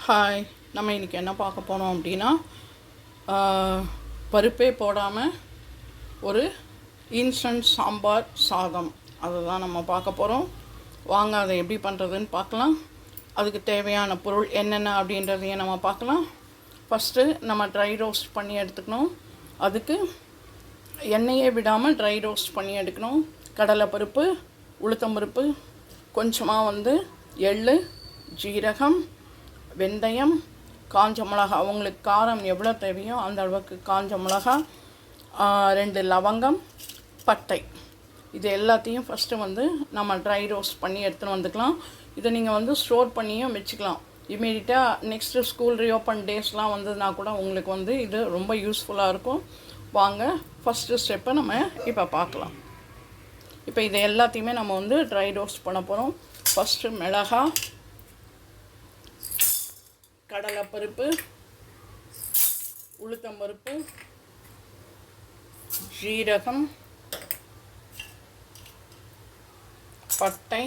Hi, நம்ம இன்றைக்கி என்ன பார்க்க போனோம் அப்படின்னா, பருப்பே போடாமல் ஒரு இன்ஸ்டன்ட் சாம்பார் சாதம் அதை தான் நம்ம பார்க்க போகிறோம். வாங்க அதை எப்படி பண்ணுறதுன்னு பார்க்கலாம். அதுக்கு தேவையான பொருள் என்னென்ன அப்படின்றதையும் நம்ம பார்க்கலாம். ஃபஸ்ட்டு நம்ம ட்ரை ரோஸ்ட் பண்ணி எடுத்துக்கணும். அதுக்கு எண்ணெயே விடாமல் ட்ரை ரோஸ்ட் பண்ணி எடுக்கணும். கடலைப்பருப்பு, உளுத்தம்பருப்பு, கொஞ்சமாக எள், ஜீரகம், வெந்தயம், காஞ்ச மிளகா, அவங்களுக்கு காரம் எவ்வளோ தேவையோ அந்த அளவுக்கு காஞ்ச மிளகா, 2 லவங்கம், பட்டை, இது எல்லாத்தையும் ஃபஸ்ட்டு நம்ம ட்ரை ரோஸ்ட் பண்ணி எடுத்துகிட்டு வந்துக்கலாம். இதை நீங்கள் ஸ்டோர் பண்ணியும் வச்சுக்கலாம். இமீடியட்டாக நெக்ஸ்ட்டு ஸ்கூல் ரீஓப்பன் டேஸ்லாம் வந்ததுனா கூட உங்களுக்கு இது ரொம்ப யூஸ்ஃபுல்லாக இருக்கும். வாங்க ஃபஸ்ட்டு ஸ்டெப்பை நம்ம இப்போ பார்க்கலாம். இப்போ இதை எல்லாத்தையுமே நம்ம ட்ரை ரோஸ்ட் பண்ண போகிறோம். ஃபஸ்ட்டு மிளகா, கடலைப்பருப்பு, உளுத்தம்பருப்பு, ஜீரகம், பட்டை,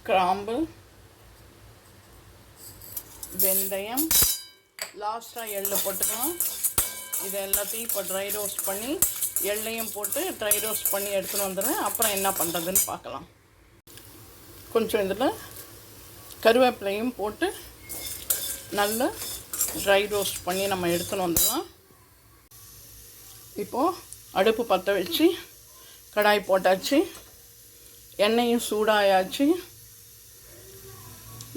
கிராம்பு, வெந்தயம், லாஸ்ட்டாக எள் போட்டுக்கலாம். இதை எல்லாத்தையும் இப்போ ட்ரை ரோஸ்ட் பண்ணி எள்ளையும் போட்டு ட்ரை ரோஸ்ட் பண்ணி எடுத்துகிட்டு வந்துடுறேன். அப்புறம் என்ன பண்ணுறதுன்னு பார்க்கலாம். கொஞ்சம் இதில் கருவேப்பிலையும் போட்டு நல்லா ட்ரை ரோஸ்ட் பண்ணி நம்ம எடுத்துன்னு வந்துடலாம். இப்போது அடுப்பு பற்ற வச்சு கடாய் போட்டாச்சு, எண்ணெயும் சூடாயாச்சு.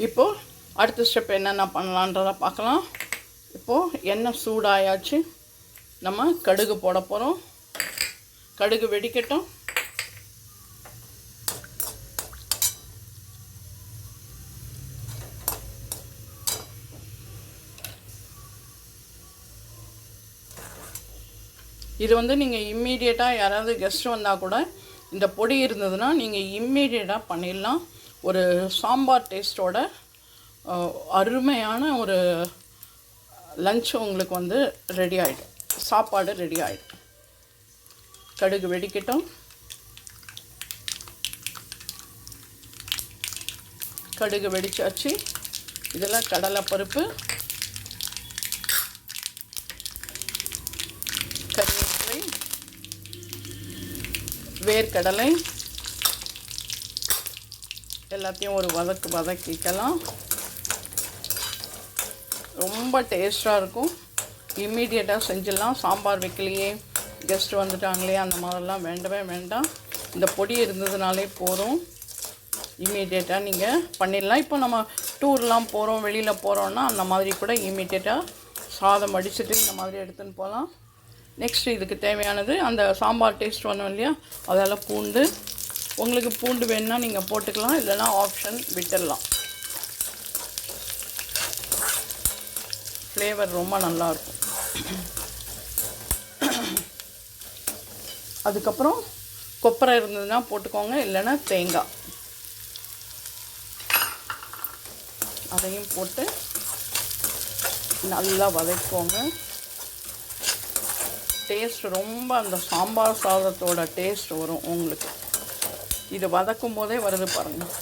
இப்போது அடுத்த ஸ்டெப் என்னென்ன பண்ணலான்றதை பார்க்கலாம். இப்போது எண்ணெய் சூடாயாச்சு, நம்ம கடுகு போட போகிறோம். கடுகு வெடிக்கட்டும். இது நீங்கள் இம்மீடியட்டாக யாராவது கெஸ்ட் வந்தால் கூட இந்த பொடி இருந்ததுன்னா நீங்கள் இம்மீடியட்டாக பண்ணிடலாம். ஒரு சாம்பார் டேஸ்ட்டோட அருமையான ஒரு லஞ்ச் உங்களுக்கு ரெடி ஆகிடும், சாப்பாடு ரெடி ஆகிடும். கடுகு வெடிக்கட்டும். கடுகு வெடிச்சாச்சு. இதில் கடலைப்பருப்பு, கருவேப்பிலை, வேர்க்கடலை எல்லாத்தையும் ஒரு வதக்கிக்கலாம். ரொம்ப டேஸ்ட்டாக இருக்கும். இம்மீடியட்டாக செஞ்சிடலாம். சாம்பார் வைக்கலையே, கெஸ்ட்டு வந்துட்டாங்களே, அந்த மாதிரிலாம் வேண்டவே வேண்டாம். இந்த பொடி இருந்ததுனாலே போதும். இம்மீடியட்டாக நீங்கள் பண்ணிடலாம். இப்போ நம்ம டூர்லாம் போகிறோம், வெளியில் போகிறோன்னா அந்த மாதிரி கூட இம்மீடியட்டாக சாதம் அடிச்சுட்டு இந்த மாதிரி எடுத்துன்னு போகலாம். நெக்ஸ்ட்டு இதுக்கு தேவையானது அந்த சாம்பார் டேஸ்ட் வரணும் இல்லையா, அதெல்லாம் பூண்டு, உங்களுக்கு பூண்டு வேணுன்னா நீங்கள் போட்டுக்கலாம், இல்லைனா ஆப்ஷன் விட்டுடலாம். ஃப்ளேவர் ரொம்ப நல்லாயிருக்கும். அதுக்கப்புறம் கொப்பரை இருந்ததுன்னா போட்டுக்கோங்க, இல்லைன்னா தேங்காய், அதையும் போட்டு நல்லா வதக்குவோங்க. டேஸ்ட் ரொம்ப அந்த சாம்பார் சாதத்தோட டேஸ்ட் வரும் உங்களுக்கு. இது வதக்கும் போதே வருது பாருங்கள்.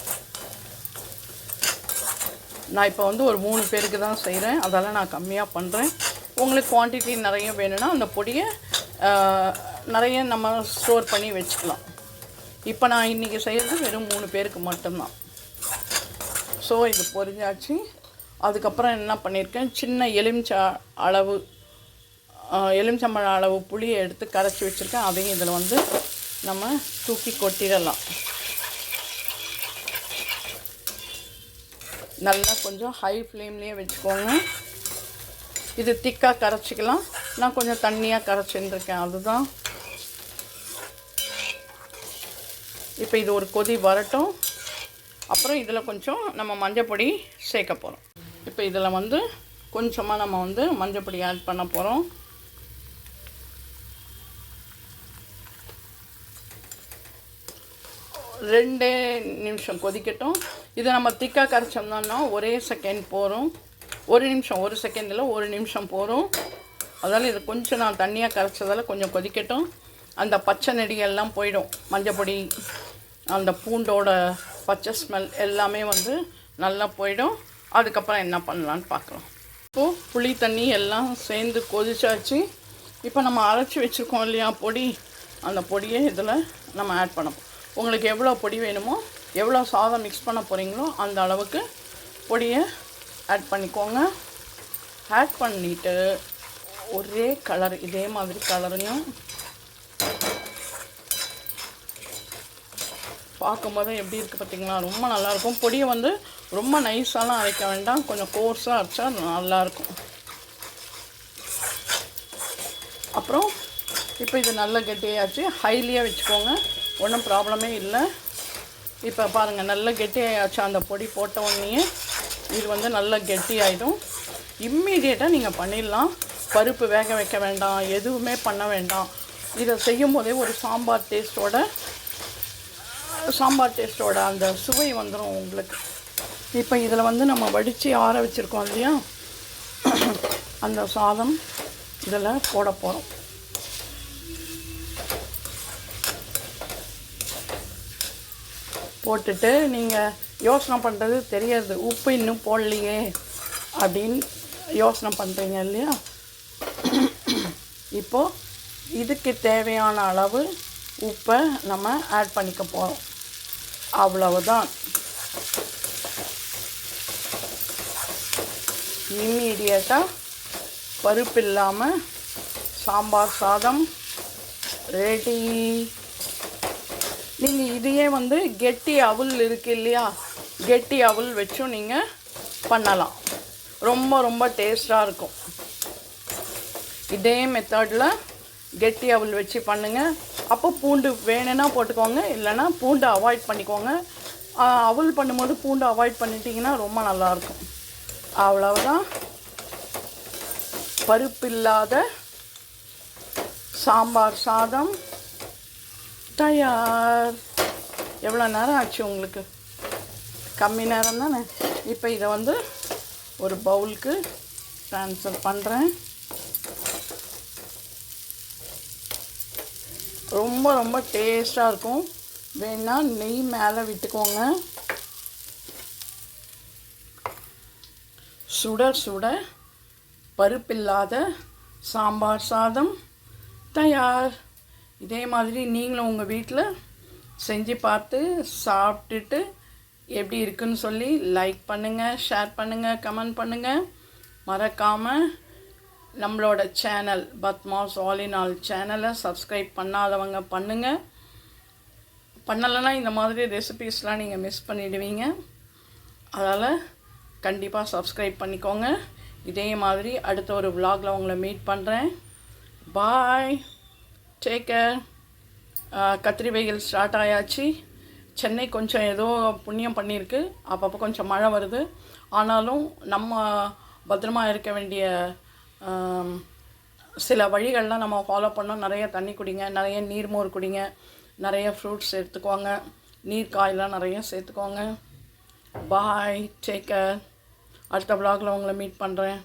நான் இப்போ ஒரு 3 பேருக்கு தான் செய்கிறேன், அதெல்லாம் நான் கம்மியாக பண்ணுறேன். உங்களுக்கு குவான்டிட்டி நிறைய வேணும்னா அந்த பொடியை நிறைய நம்ம ஸ்டோர் பண்ணி வச்சுக்கலாம். இப்போ நான் இன்றைக்கி செய்கிறது வெறும் 3 பேருக்கு மட்டும்தான். ஸோ இது பொரிஞ்சாச்சு. அதுக்கப்புறம் என்ன பண்ணியிருக்கேன், சின்ன எலுமிச்சம்பழம் அளவு புளியை எடுத்து கரைச்சி வச்சுருக்கேன். அதையும் இதில் நம்ம தூக்கி கொட்டிடலாம். நல்லா கொஞ்சம் ஹை ஃப்ளேம்லேயே வச்சுக்கோங்க. இது திக்காக கரைச்சிக்கலாம். நான் கொஞ்சம் தண்ணியாக கரைச்சிருந்துருக்கேன், அதுதான். இப்போ இது ஒரு கொதி வரட்டும். அப்புறம் இதில் கொஞ்சம் நம்ம மஞ்சள் பொடி சேர்க்க போகிறோம். இப்போ இதில் கொஞ்சமாக நம்ம மஞ்சள் பொடி ஆட் பண்ண போகிறோம். ரெண்டே நிமிஷம் கொதிக்கட்டும். இதை நம்ம திக்காக கரைச்சோம்னா ஒரே செகண்ட் போகிறோம். ஒரு செகண்ட் இல்லை, 1 நிமிஷம் போகிறோம். அதால் இது கொஞ்சம் நான் தண்ணியாக கரைச்சதால் கொஞ்சம் கொதிக்கட்டும். அந்த பச்சை நெடியெல்லாம் போயிடும். மஞ்சள் பொடி, அந்த பூண்டோட பச்சை ஸ்மெல் எல்லாமே நல்லா போயிடும். அதுக்கப்புறம் என்ன பண்ணலான்னு பார்க்கலாம். இப்போது புளி தண்ணி எல்லாம் சேர்ந்து கொதிச்சாச்சு. இப்போ நம்ம அரைச்சி வச்சுருக்கோம் இல்லையா பொடி, அந்த பொடியை இதில் நம்ம ஆட் பண்ணணும். உங்களுக்கு எவ்வளோ பொடி வேணுமோ, எவ்வளோ சாதம் மிக்ஸ் பண்ண போகிறீங்களோ அந்த அளவுக்கு பொடியை ஆட் பண்ணிக்கோங்க. ஆட் பண்ணிவிட்டு ஒரே கலர், இதே மாதிரி கலரையும் பார்க்கும்போது எப்படி இருக்குது பார்த்திங்களா, ரொம்ப நல்லாயிருக்கும். பொடியை வந்து ரொம்ப நைஸாலாம் அரைக்க வேண்டாம், கொஞ்சம் கோர்ஸாக அரைச்சா நல்லாயிருக்கும். அப்புறம் இப்போ இது நல்ல கெட்டியாச்சு. ஹைலியே வச்சுக்கோங்க, ஒன்றும் ப்ராப்ளமே இல்லை. இப்போ பாருங்கள், நல்ல கெட்டியாச்சு. அந்த பொடி போட்ட உடனே இது வந்து நல்ல கெட்டி ஆகிடும். இம்மீடியட்டாக நீங்கள் பண்ணிடலாம். பருப்பு வேக வைக்க வேண்டாம், எதுவுமே பண்ண வேண்டாம். இதை செய்யும் போதே ஒரு சாம்பார் டேஸ்ட்டோட அந்த சுவை வந்துடும் உங்களுக்கு. இப்போ இதில் வந்து நம்ம வடித்து ஆற வச்சுருக்கோம் இல்லையா, அந்த சாதம் இதில் போட போகிறோம். போட்டுட்டு நீங்கள் யோசனை பண்ணுறது தெரியாது, உப்பு இன்னும் போடலையே அப்படின்னு யோசனை பண்ணுறீங்க இல்லையா. இப்போது இதுக்கு தேவையான அளவு உப்பை நம்ம ஆட் பண்ணிக்க போகிறோம். அவ்வளவுதான். இம்மீடியட்டாக பருப்பு இல்லாமல் சாம்பார் சாதம் ரெடி. நீங்கள் இதையே வந்து கெட்டி அவுல் இருக்குது இல்லையா, கெட்டி அவுல் வச்சும் நீங்கள் பண்ணலாம். ரொம்ப ரொம்ப டேஸ்ட்டாக இருக்கும். இதே மெத்தடில் கெட்டி அவுல் வச்சு பண்ணுங்கள். அப்போ பூண்டு வேணும்னா போட்டுக்கோங்க, இல்லைன்னா பூண்டு அவாய்ட் பண்ணிக்கோங்க. அவுல் பண்ணும்போது பூண்டு அவாய்ட் பண்ணிட்டீங்கன்னா ரொம்ப நல்லாயிருக்கும். அவ்வளவுதான், பருப்பில்லாத சாம்பார் சாதம் தயார். எவ்வளோ நேரம் ஆச்சு உங்களுக்கு? கம்மி நேரம் தானே. இப்போ இதை வந்து ஒரு பவுலுக்கு ட்ரான்ஸ்ஃபர் பண்ணுறேன். ரொம்ப ரொம்ப டேஸ்ட்டாக இருக்கும். வேணா நெய் மேலே விட்டுக்கோங்க. சுட சுட பருப்பில்லாத சாம்பார் சாதம் தயார். இதே மாதிரி நீங்களும் உங்கள் வீட்டில் செஞ்சு பார்த்து சாப்பிட்டுட்டு எப்படி இருக்குன்னு சொல்லி லைக் பண்ணுங்கள், ஷேர் பண்ணுங்கள், கமெண்ட் பண்ணுங்கள். மறக்காமல் நம்மளோட channel Padma's all in all சேனலை சப்ஸ்கிரைப் பண்ணாதவங்க பண்ணுங்கள். பண்ணலைன்னா இந்த மாதிரி ரெசிபீஸ்லாம் நீங்கள் மிஸ் பண்ணிடுவீங்க. அதனால் கண்டிப்பாக சப்ஸ்கிரைப் பண்ணிக்கோங்க. இதே மாதிரி அடுத்த ஒரு vlogல உங்களை மீட் பண்ணுறேன். பாய், டேக் கேர். கத்திரி வெயில் ஸ்டார்ட் ஆயாச்சு. சென்னை கொஞ்சம் ஏதோ புண்ணியம் பண்ணியிருக்கு, அப்பப்போ கொஞ்சம் மழை வருது. ஆனாலும் நம்ம பத்திரமா இருக்க வேண்டிய சில வழிகள்லாம் நம்ம ஃபாலோ பண்ணோம். நிறைய தண்ணி குடிங்க, நிறைய நீர்மோர் குடிங்க, நிறைய ஃப்ரூட்ஸ் எடுத்துக்கோங்க, நீர் காயெலாம் நிறைய சேர்த்துக்கோங்க. பாய், டேக் கேர். அடுத்த vlogல உங்களை மீட் பண்ணுறேன்.